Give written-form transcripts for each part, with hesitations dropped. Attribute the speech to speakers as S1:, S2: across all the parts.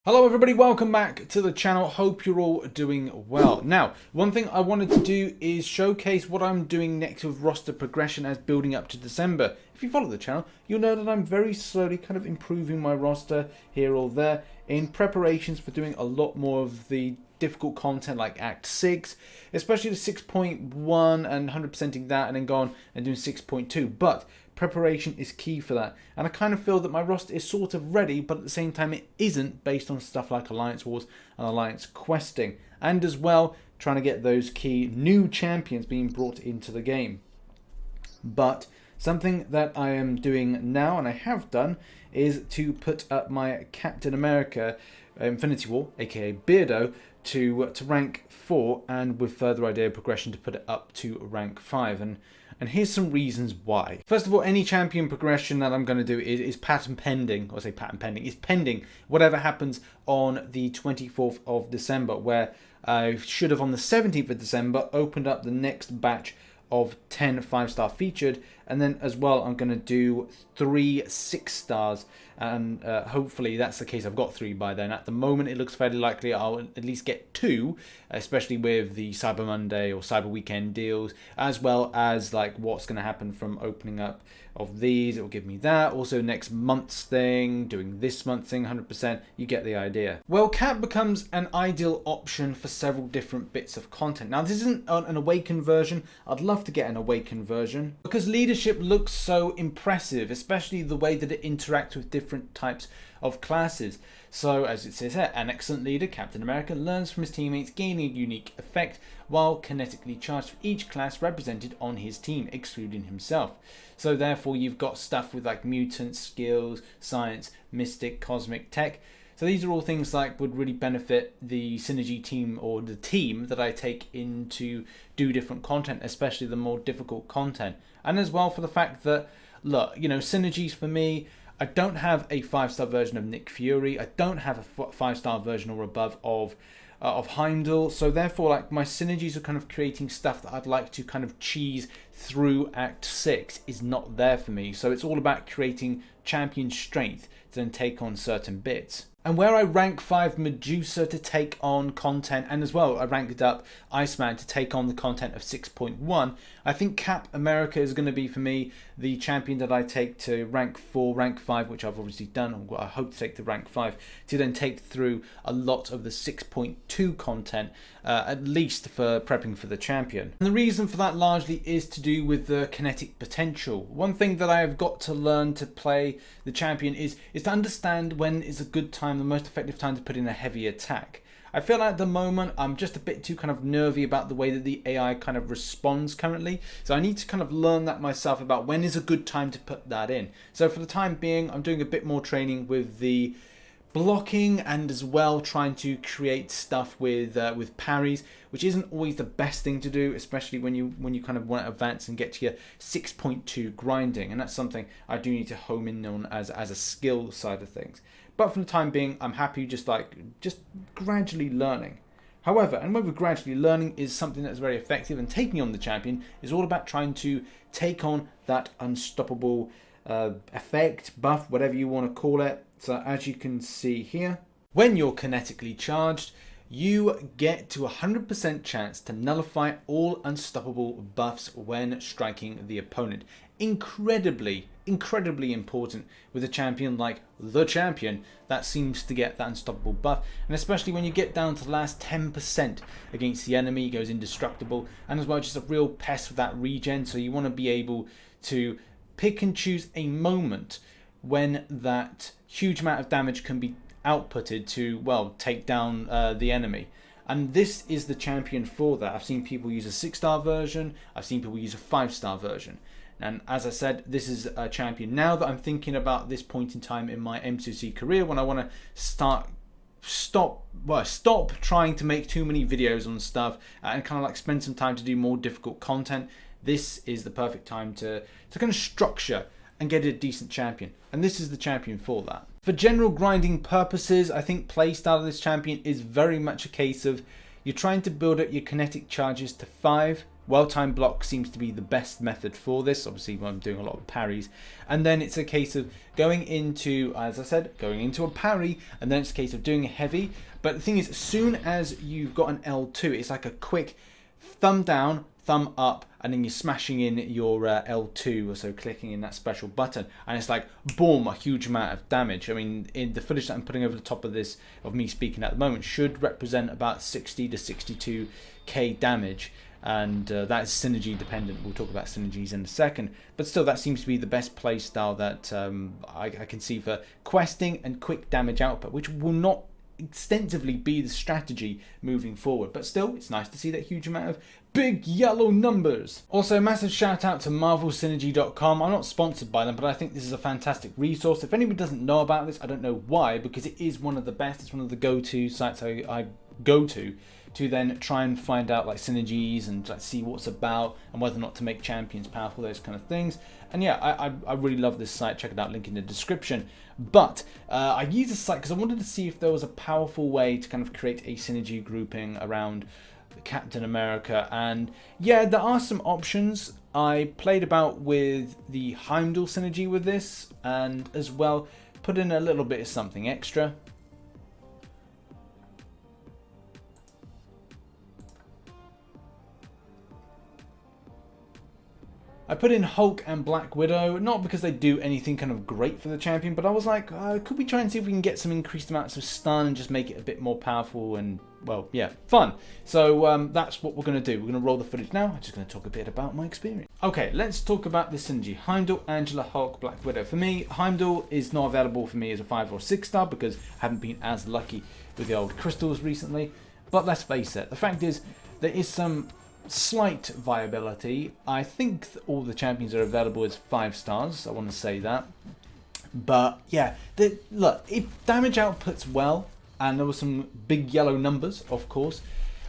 S1: Hello everybody, welcome back to the channel. Hope you're all doing well. Now, one thing I wanted to do is showcase what I'm doing next with roster progression as building up to December. If you follow the channel, you'll know that I'm very slowly kind of improving my roster here or there in preparations for doing a lot more of the difficult content like Act 6, especially the 6.1 and 100%ing that and then go on and doing 6.2. But preparation is key for that, and I kind of feel that my roster is sort of ready, but at the same time it isn't, based on stuff like Alliance Wars and Alliance Questing, and as well trying to get those key new champions being brought into the game. But something that I am doing now, and I have done, is to put up my Captain America Infinity War, aka Beardo, to rank 4, and with further idea of progression to put it up to rank 5. And here's some reasons why. First of all, any champion progression that I'm going to do is patent pending, or I say patent pending, is pending whatever happens on the 24th of December, where I should have on the 17th of December opened up the next batch of 10 5-star featured, and then as well I'm going to do 3 6-stars, and hopefully that's the case. I've got 3 by then. At the moment it looks fairly likely I'll at least get 2, especially with the Cyber Monday or Cyber Weekend deals, as well as like what's going to happen from opening up of these. It will give me that. Also next month's thing, doing this month's thing 100%, you get the idea. Well, Cap becomes an ideal option for several different bits of content. Now this isn't an awakened version. I'd love to get an awakened version because leadership looks so impressive, especially the way that it interacts with different types of classes. So as it says here, an excellent leader, Captain America, learns from his teammates, gaining a unique effect while kinetically charged for each class represented on his team, excluding himself. So therefore you've got stuff with like mutants, skills, science, mystic, cosmic, tech. So these are all things like would really benefit the synergy team, or the team that I take in to do different content, especially the more difficult content. And as well for the fact that, look, you know, synergies for me, I don't have a 5-star version of Nick Fury. I don't have a 5-star version or above of Heimdall. So therefore, like, my synergies are kind of creating stuff that I'd like to kind of cheese through Act 6 is not there for me. So it's all about creating champion strength to then take on certain bits. And where I rank 5 Medusa to take on content, and as well I ranked up Iceman to take on the content of 6.1, I think Cap America is going to be for me the champion that I take to rank 4, rank 5, which I've obviously done, or I hope to take to rank 5, to then take through a lot of the 6.2 content, at least for prepping for the champion. And the reason for that largely is to do with the kinetic potential. One thing that I have got to learn to play the champion is to understand when is a good time, the most effective time to put in a heavy attack. I feel like at the moment I'm just a bit too kind of nervy about the way that the AI kind of responds currently. So I need to kind of learn that myself about when is a good time to put that in. So for the time being, I'm doing a bit more training with the blocking, and as well trying to create stuff with parries, which isn't always the best thing to do, especially when you kind of want to advance and get to your 6.2 grinding, and that's something I do need to home in on as a skill side of things. But for the time being, I'm happy just gradually learning. However, and whether gradually learning is something that's very effective, and taking on the champion is all about trying to take on that unstoppable effect, buff, whatever you want to call it. So as you can see here, when you're kinetically charged, you get to 100% chance to nullify all unstoppable buffs when striking the opponent. Incredibly important with a champion like the champion that seems to get that unstoppable buff, and especially when you get down to the last 10% against the enemy, goes indestructible, and as well just a real pest with that regen. So you want to be able to pick and choose a moment when that huge amount of damage can be outputted to, well, take down the enemy. And this is the champion for that. I've seen people use a 6-star version, I've seen people use a 5-star version. And as I said, this is a champion now that I'm thinking about this point in time in my MCOC career, when I want to stop trying to make too many videos on stuff and kind of like spend some time to do more difficult content. This is the perfect time to kind of structure and get a decent champion, and this is the champion for that. For general grinding purposes, I think playstyle of this champion is very much a case of you're trying to build up your kinetic charges to 5 Well-timed block seems to be the best method for this, obviously when I'm doing a lot of parries. And then it's a case of going into, as I said, going into a parry, and then it's a case of doing a heavy. But the thing is, as soon as you've got an L2, it's like a quick thumb down, thumb up, and then you're smashing in your L2, or so clicking in that special button, and it's like boom, a huge amount of damage. I mean, in the footage that I'm putting over the top of this, of me speaking at the moment, should represent about 60 to 62k damage, and that is synergy dependent. We'll talk about synergies in a second, but still, that seems to be the best play style that I can see for questing and quick damage output, which will not extensively be the strategy moving forward, but still, it's nice to see that huge amount of big yellow numbers. Also, massive shout out to marvelsynergy.com. I'm not sponsored by them, but I think this is a fantastic resource. If anybody doesn't know about this, I don't know why, because it is one of the best. It's one of the go-to sites I go to then try and find out like synergies and like see what's about and whether or not to make champions powerful, those kind of things. And yeah, I really love this site. Check it out, link in the description. But I use this site because I wanted to see if there was a powerful way to kind of create a synergy grouping around Captain America. And yeah, there are some options. I played about with the Heimdall synergy with this, and as well put in a little bit of something extra. I put in Hulk and Black Widow, not because they do anything kind of great for the champion, but I was like, could we try and see if we can get some increased amounts of stun and just make it a bit more powerful and, well, yeah, fun. So that's what we're going to do. We're going to roll the footage now. I'm just going to talk a bit about my experience. Okay, let's talk about the synergy. Heimdall, Angela, Hulk, Black Widow. For me, Heimdall is not available for me as a 5 or 6 star because I haven't been as lucky with the old crystals recently. But let's face it, the fact is there is some slight viability. I think all the champions are available as 5 stars. I want to say that. But yeah, look, if damage outputs well, and there were some big yellow numbers, of course.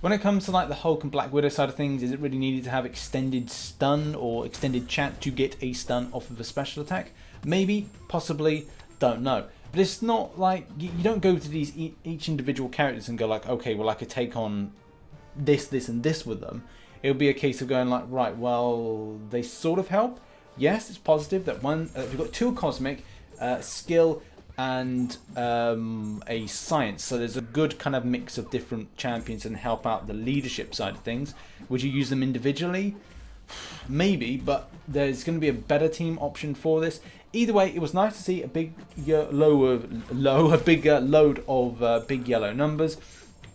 S1: When it comes to like the Hulk and Black Widow side of things, is it really needed to have extended stun or extended chance to get a stun off of a special attack? Maybe, possibly, don't know. But it's not like, you don't go to these each individual characters and go like, okay, well I could take on this, this and this with them. It'll be a case of going like, right, well, they sort of help. Yes, it's positive that one, we've got 2 cosmic, skill, and a science. So there's a good kind of mix of different champions and help out the leadership side of things. Would you use them individually? Maybe, but there's going to be a better team option for this. Either way, it was nice to see a big bigger load of big yellow numbers.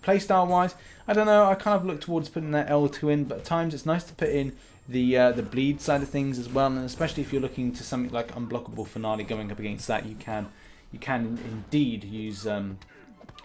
S1: Playstyle wise, I don't know, I kind of look towards putting that L2 in, but at times it's nice to put in the bleed side of things as well, and especially if you're looking to something like Unblockable Finale going up against that, you can indeed use the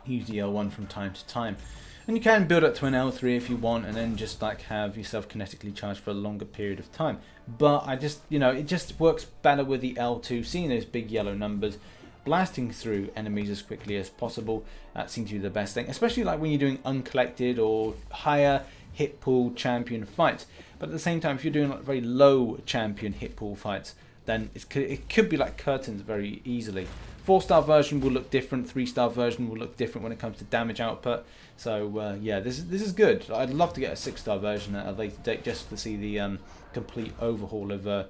S1: L1 from time to time. And you can build up to an L3 if you want, and then just like have yourself kinetically charged for a longer period of time. But I just, it just works better with the L2, seeing those big yellow numbers, blasting through enemies as quickly as possible. That seems to be the best thing, especially like when you're doing uncollected or higher hit pool champion fights. But at the same time, if you're doing like very low champion hit pool fights, then it could be like curtains very easily. 4-star version will look different, 3-star version will look different when it comes to damage output. So yeah, this is good. I'd love to get a 6-star version at a later date just to see the complete overhaul of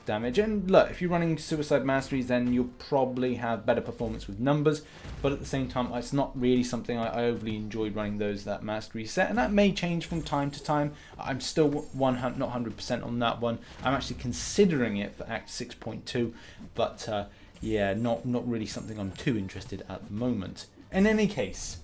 S1: damage. And look, if you're running Suicide Masteries, then you'll probably have better performance with numbers, but at the same time, it's not really something I overly enjoyed running that mastery set, and that may change from time to time. I'm still not 100% on that one. I'm actually considering it for Act 6.2, but yeah, not really something I'm too interested at the moment. In any case,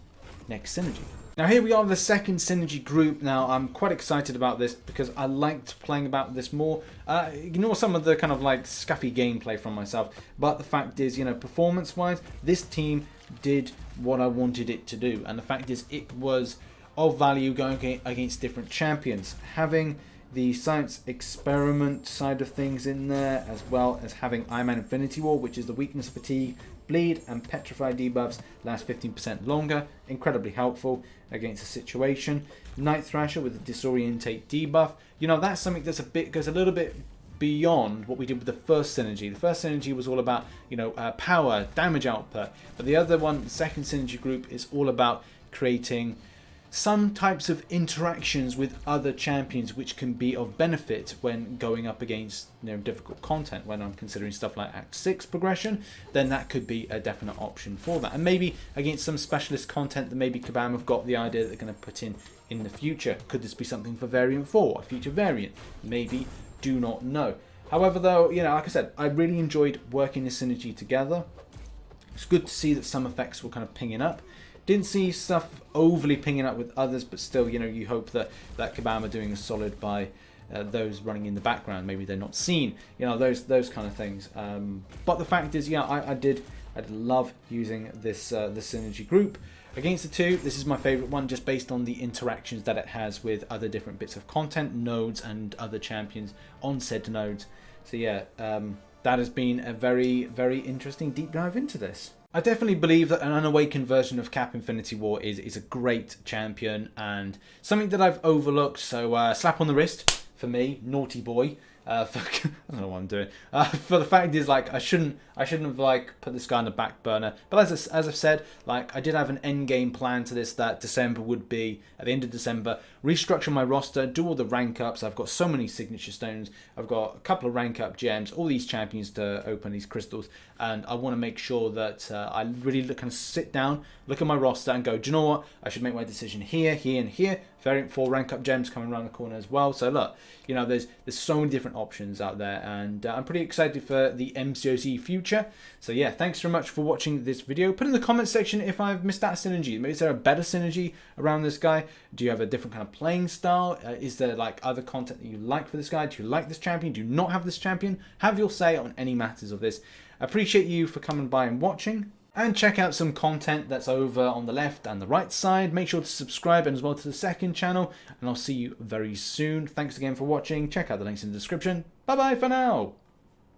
S1: next synergy. Now here we are with the second synergy group. Now I'm quite excited about this because I liked playing about this more. Ignore some of the kind of like scuffy gameplay from myself, but the fact is, performance wise, this team did what I wanted it to do, and the fact is it was of value going against different champions. Having the science experiment side of things in there, as well as having Iron Man Infinity War, which is the weakness, fatigue, bleed and petrify debuffs last 15% longer, incredibly helpful against a situation. Night Thrasher with the disorientate debuff, that's something that's goes a little bit beyond what we did with the first synergy. The first synergy was all about power, damage output, but the other one, the second synergy group, is all about creating some types of interactions with other champions which can be of benefit when going up against difficult content. When I'm considering stuff like Act 6 progression, then that could be a definite option for that. And maybe against some specialist content that maybe Kabam have got the idea that they're going to put in the future. Could this be something for Variant 4, a future variant? Maybe, do not know. However, though, like I said, I really enjoyed working this synergy together. It's good to see that some effects were kind of pinging up. Didn't see stuff overly pinging up with others, but still, you hope that Kabam are doing a solid by those running in the background. Maybe they're not seen, those kind of things. But the fact is, I did love using this synergy group. Against the two, this is my favorite one, just based on the interactions that it has with other different bits of content, nodes, and other champions on said nodes. So yeah, that has been a very, very interesting deep dive into this. I definitely believe that an unawakened version of Cap Infinity War is a great champion and something that I've overlooked. So slap on the wrist for me, naughty boy. I don't know what I'm doing. For the fact is, I shouldn't have put this guy on the back burner. But as I've said, I did have an end game plan to this, that December would be, at the end of December, restructure my roster, do all the rank ups. I've got so many signature stones. I've got a couple of rank up gems, all these champions to open these crystals, and I want to make sure that I really kind of sit down, look at my roster, and go, do you know what? I should make my decision here, here, and here. Variant 4 rank up gems coming around the corner as well. So look, there's so many different options out there, and I'm pretty excited for the MCOC future. So yeah, thanks very much for watching this video. Put in the comment section if I've missed out synergy. Maybe is there a better synergy around this guy? Do you have a different kind of playing style? Is there other content that you like for this guy? Do you like this champion? Do you not have this champion? Have your say on any matters of this. I appreciate you for coming by and watching. And check out some content that's over on the left and the right side. Make sure to subscribe and as well to the second channel. And I'll see you very soon. Thanks again for watching. Check out the links in the description. Bye bye for now.